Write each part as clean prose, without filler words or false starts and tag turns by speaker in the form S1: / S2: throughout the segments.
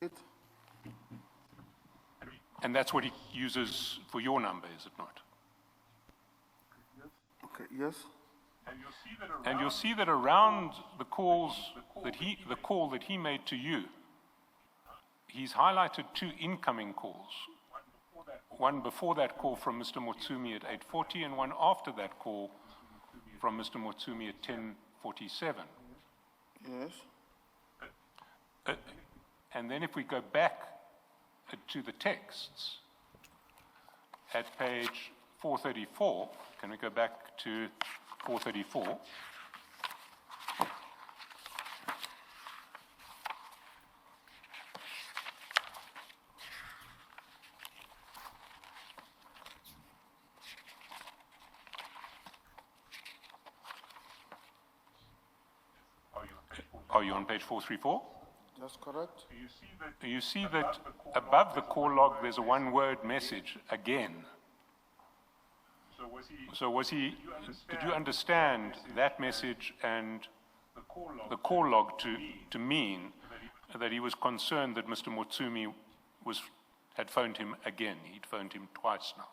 S1: It.
S2: And that's what he uses for your number, is it not?
S1: Okay, yes.
S2: And you'll see that around the call that he made to you, he's highlighted two incoming calls. One before that call from Mr. Motsumi at 8:40 and one after that call from Mr. Motsumi at 10:47.
S1: Yes.
S2: And then if we go back to the texts at page 434, can we go back to 434? Are you on page 434?
S1: That's correct.
S2: You see that above the call log there's a one-word message again. So did you understand that message and the call log to mean that he was concerned that Mr. Motsumi had phoned him again? He'd phoned him twice now.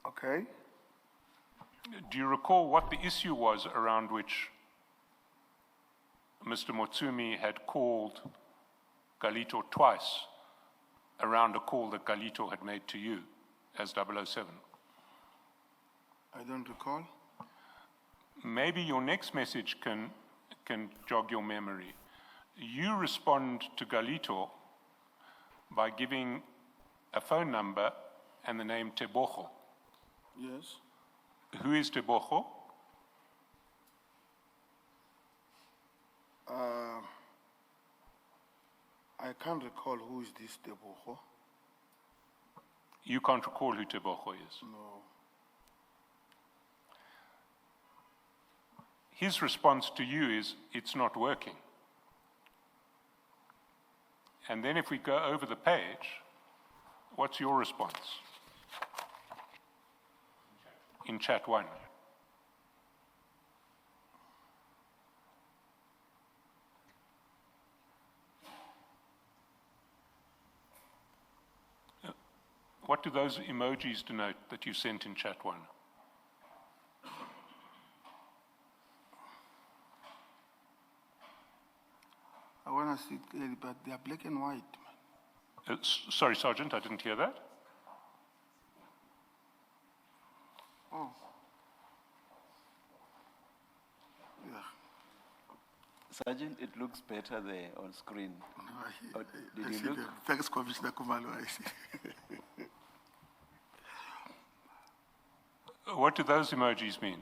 S1: Okay.
S2: Do you recall what the issue was around which Mr. Motsumi had called Galito twice around a call that Galito had made to you as 007?
S1: I don't recall.
S2: Maybe your next message can jog your memory. You respond to Galito by giving a phone number and the name Tebogo.
S1: Yes.
S2: Who is Tebogo?
S1: I can't recall who is this Tebogo.
S2: You can't recall who Tebogo is?
S1: No.
S2: His response to you is, it's not working. And then if we go over the page, what's your response? In chat 1. What do those emojis denote that you sent in chat 1?
S1: I want to see it clearly, but they are black and white.
S2: Sorry, Sergeant, I didn't hear that.
S1: Oh. Yeah.
S3: Sergeant, it looks better there on screen.
S1: No,
S3: Did
S1: I
S3: you
S1: see
S3: look?
S1: them. Thanks, Commissioner Khumalo, I see.
S2: What do those emojis mean?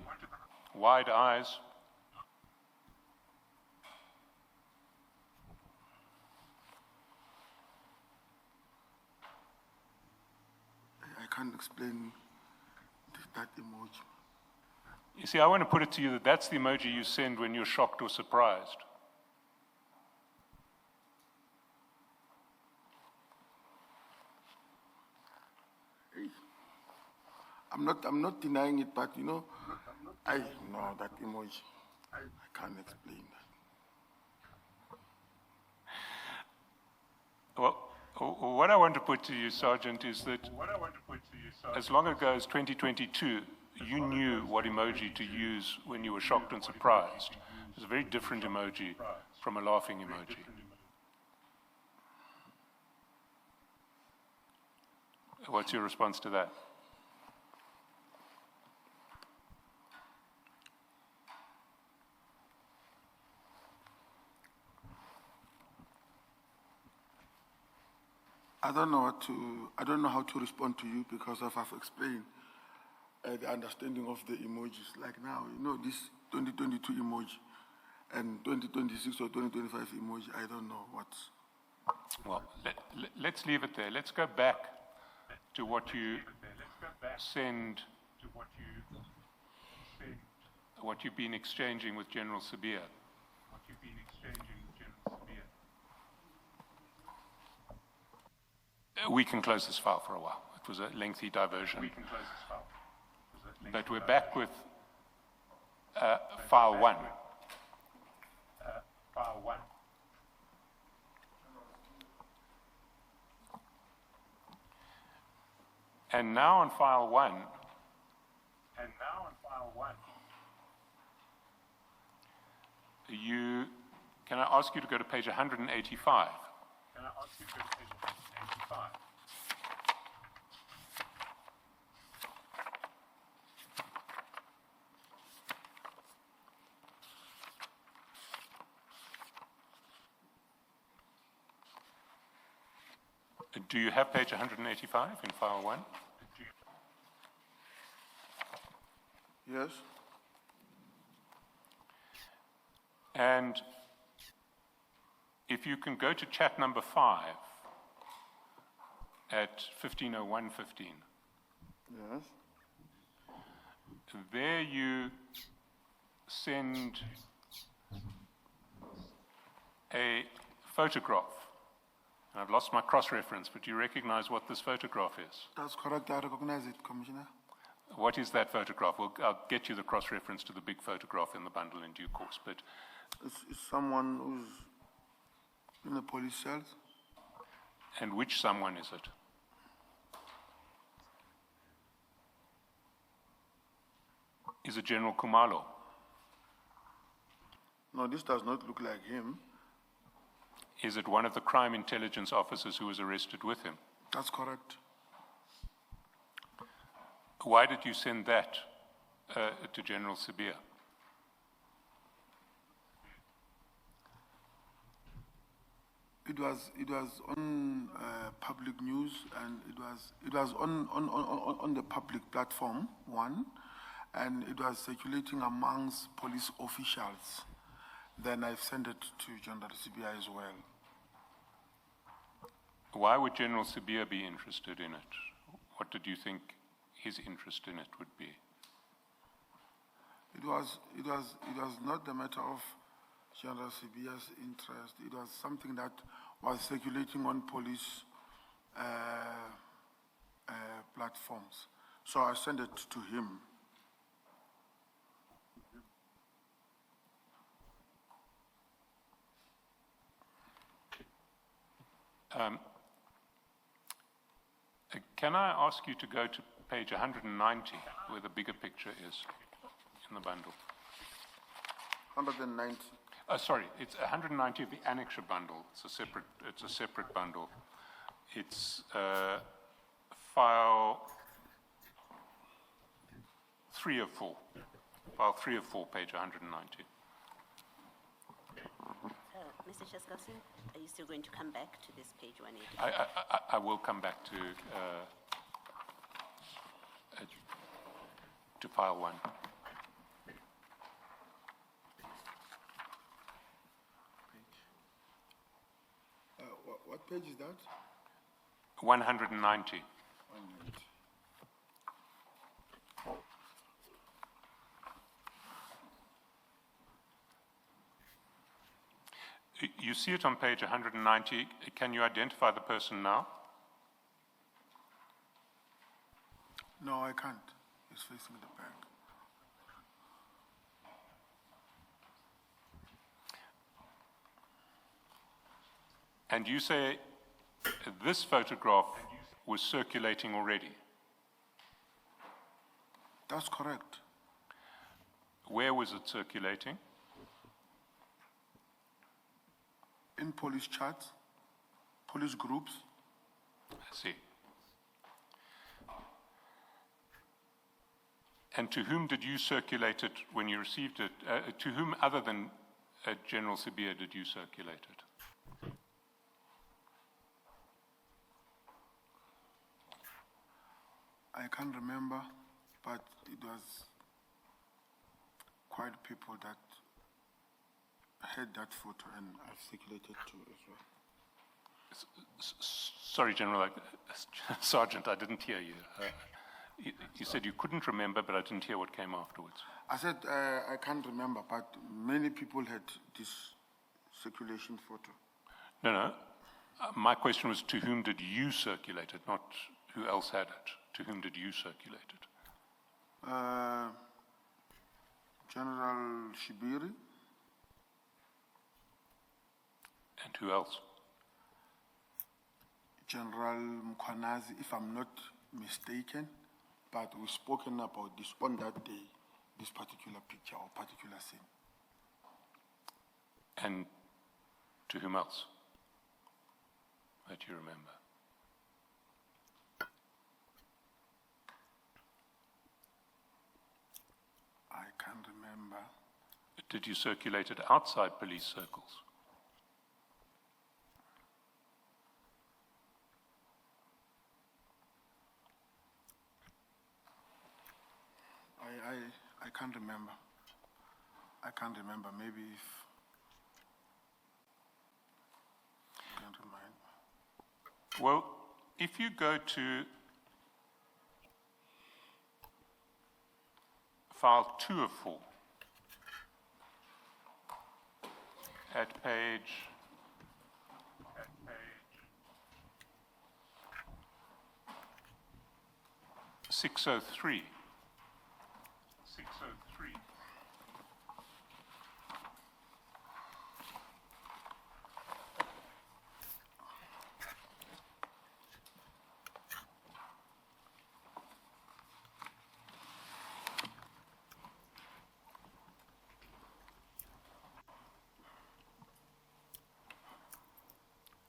S2: Wide eyes.
S1: I can't explain that emoji.
S2: You see, I want to put it to you that that's the emoji you send when you're shocked or surprised.
S1: I'm not denying it, but you know, I know that emoji. I can't explain that.
S2: Well, what I want to put to you, Sergeant, is that as long ago as 2022, you knew what emoji to use when you were shocked and surprised. It's a very different emoji from a laughing emoji. What's your response to that?
S1: I don't know how to respond to you because I've explained the understanding of the emojis. Like now, you know, this 2022 emoji and 2026 or 2025 emoji, I don't know what's.
S2: Well, let's leave it there. Let's go back to what you send, what you've been exchanging with General Sabia. We can close this file for a while. It was a lengthy diversion. But we're back with file 1. And now on file one, can I ask you to go to page 185? Do you have page 185 in file one?
S1: Yes.
S2: And if you can go to chat number 5 at 15:01:15.
S1: Yes.
S2: There you send a photograph. And I've lost my cross-reference, but do you recognize what this photograph is?
S1: That's correct. I recognize it, Commissioner.
S2: What is that photograph? I'll get you the cross-reference to the big photograph in the bundle in due course, but
S1: It's someone who's in the police cells.
S2: and which someone is it? Is it General Khumalo?
S1: No, this does not look like him.
S2: Is it one of the crime intelligence officers who was arrested with him?
S1: That's correct.
S2: Why did you send that to General Sabia?
S1: It was on public news, and it was on the public platform, one, and it was circulating amongst police officials. Then I sent it to General Sabia as well.
S2: Why would General Sabia be interested in it? What did you think his interest in it would be?
S1: It was not the matter of General Sabia's interest. It was something that was circulating on police platforms. So I sent it to him.
S2: Can I ask you to go to page 190, where the bigger picture is in the bundle?
S1: 190.
S2: Sorry, it's 190 of the annexure bundle. It's a separate bundle. It's file 3 of 4. File 3 of 4, page 190.
S4: Mr. Cheskasin, are you still going to come back to this page 180?
S2: I will come back to file 1.
S1: What page is that?
S2: 190.
S1: 190.
S2: You see it on page 190. Can you identify the person now?
S1: No, I can't. It's facing the back.
S2: And you say this photograph was circulating already.
S1: That's correct.
S2: Where was it circulating?
S1: In police chats, police groups.
S2: I see. And to whom did you circulate it when you received it? To whom other than General Sabia did you circulate it?
S1: I can't remember, but it was quite people that had that photo, and I've circulated to as well.
S2: Sorry, General, Sergeant, I didn't hear you. You said you couldn't remember, but I didn't hear what came afterwards.
S1: I said I can't remember, but many people had this circulation photo.
S2: No. My question was, to whom did you circulate it, not who else had it? To whom did you circulate it?
S1: General Shibiri.
S2: And who else?
S1: General Mkhwanazi, if I'm not mistaken, but we've spoken about this on that day, this particular picture or particular scene.
S2: And to whom else that you remember?
S1: I can't remember.
S2: Did you circulate it outside police circles?
S1: I can't remember. I can't remember. Maybe if you can remind me.
S2: Well, if you go to file 2 of 4, at page 603.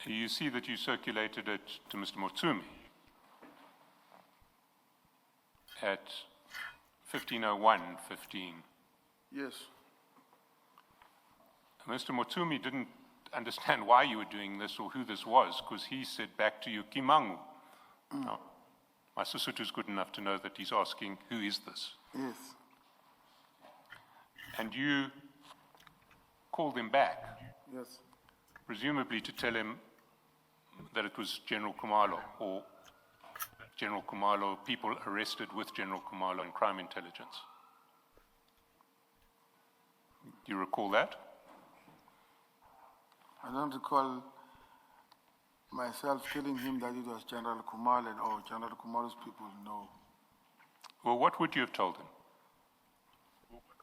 S2: You see that you circulated it to Mr. Motsumi at 15:01:15.
S1: Yes.
S2: Mr. Motsumi didn't understand why you were doing this or who this was, because he said back to you, Kimangu. Now, my Sesotho is good enough to know that he's asking, who is this?
S1: Yes.
S2: And you called him back,
S1: Yes.
S2: presumably to tell him that it was General Khumalo, or General Khumalo, people arrested with General Khumalo in crime intelligence. Do you recall that?
S1: I don't recall myself telling him that it was General Khumalo or General Khumalo's people. No.
S2: Well, what would you have told him?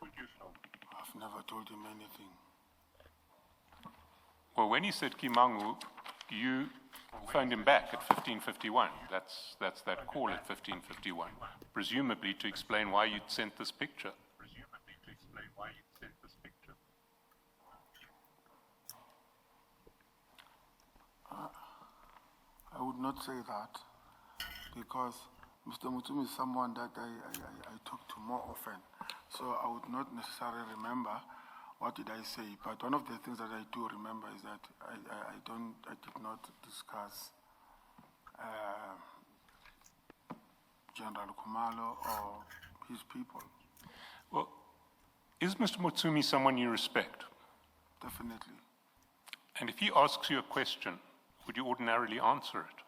S1: I've never told him anything.
S2: Well, when he said Kimangu, you phoned him back at 15:51. That's that call at 15:51, presumably to explain why you'd sent this picture.
S1: I would not say that because Mr. Motsumi is someone that I talk to more often. So I would not necessarily remember what did I say. But one of the things that I do remember is that I did not discuss General Khumalo or his people.
S2: Well, is Mr. Motsumi someone you respect?
S1: Definitely.
S2: And if he asks you a question, would you ordinarily answer it?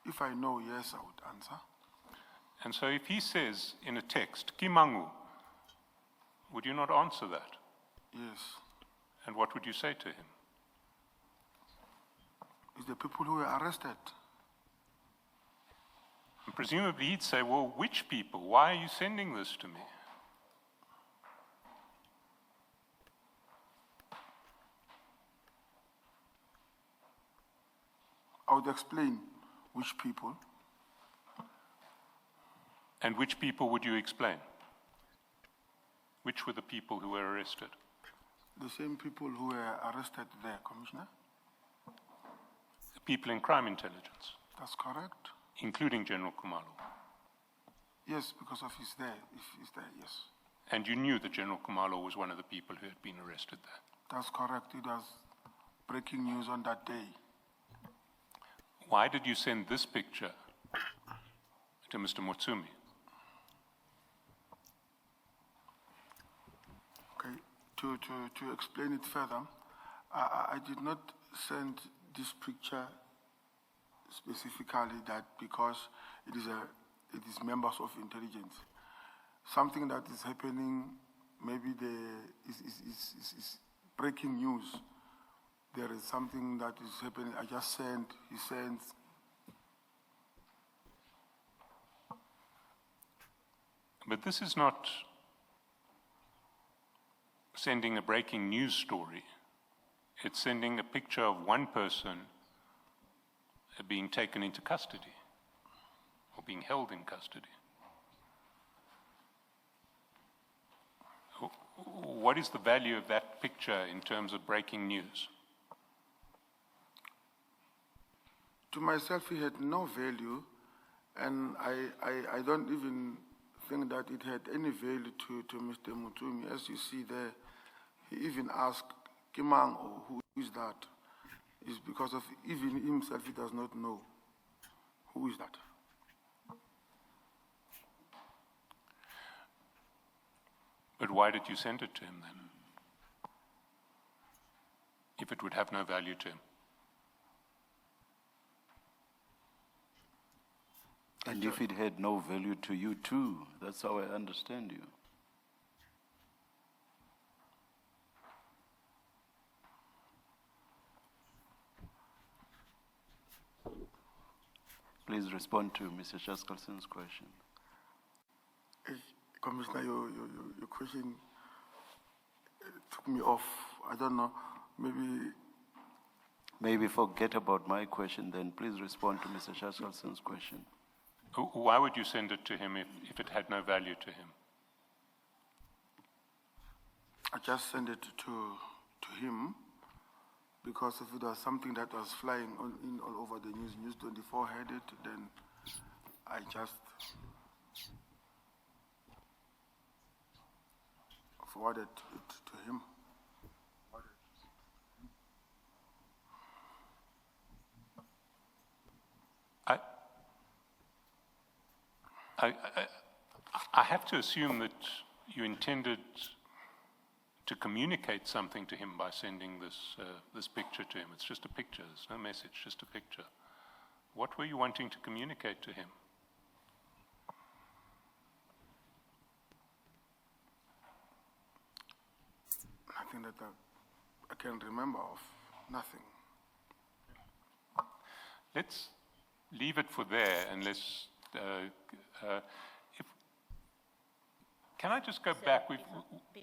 S1: If I know, yes, I would answer.
S2: And so if he says in a text, Kimangu, would you not answer that?
S1: Yes.
S2: And what would you say to him?
S1: It's the people who were arrested.
S2: And presumably he'd say, well, which people? Why are you sending this to me?
S1: I would explain which people.
S2: And which people would you explain? Which were the people who were arrested?
S1: The same people who were arrested there, Commissioner.
S2: The people in crime intelligence,
S1: That's correct.
S2: including General Khumalo.
S1: Yes, because of his there. If he's there, yes.
S2: And you knew that General Khumalo was one of the people who had been arrested there.
S1: That's correct. It was breaking news on that day.
S2: Why did you send this picture to Mr. Motsumi?
S1: Okay, to explain it further, I did not send this picture specifically that because it is members of intelligence. Something that is happening, maybe is breaking news. There is something that is happening. I just sent, he sends.
S2: But this is not sending a breaking news story. It's sending a picture of one person being taken into custody. or being held in custody. What is the value of that picture in terms of breaking news?
S1: To myself, it had no value, and I don't even think that it had any value to Mr. Mutumi. As you see there, he even asked, Kimang, who is that? It's because of even himself, he does not know who is that.
S2: But why did you send it to him then? If it would have no value to him?
S3: And if it had no value to you too, that's how I understand you. Please respond to Mr. Shaskalson's question.
S1: Commissioner, your question took me off. I don't know.
S3: Maybe forget about my question, then please respond to Mr. Shaskalson's question.
S2: Why would you send it to him if it had no value to him?
S1: I just sent it to him because if it was something that was flying all over the news, News 24 had it, then I just forwarded it to him.
S2: I have to assume that you intended to communicate something to him by sending this picture to him. It's just a picture, there's no message, just a picture. What were you wanting to communicate to him?
S1: Nothing that I can remember of, nothing.
S2: Let's leave it for there and let's, can I just go back?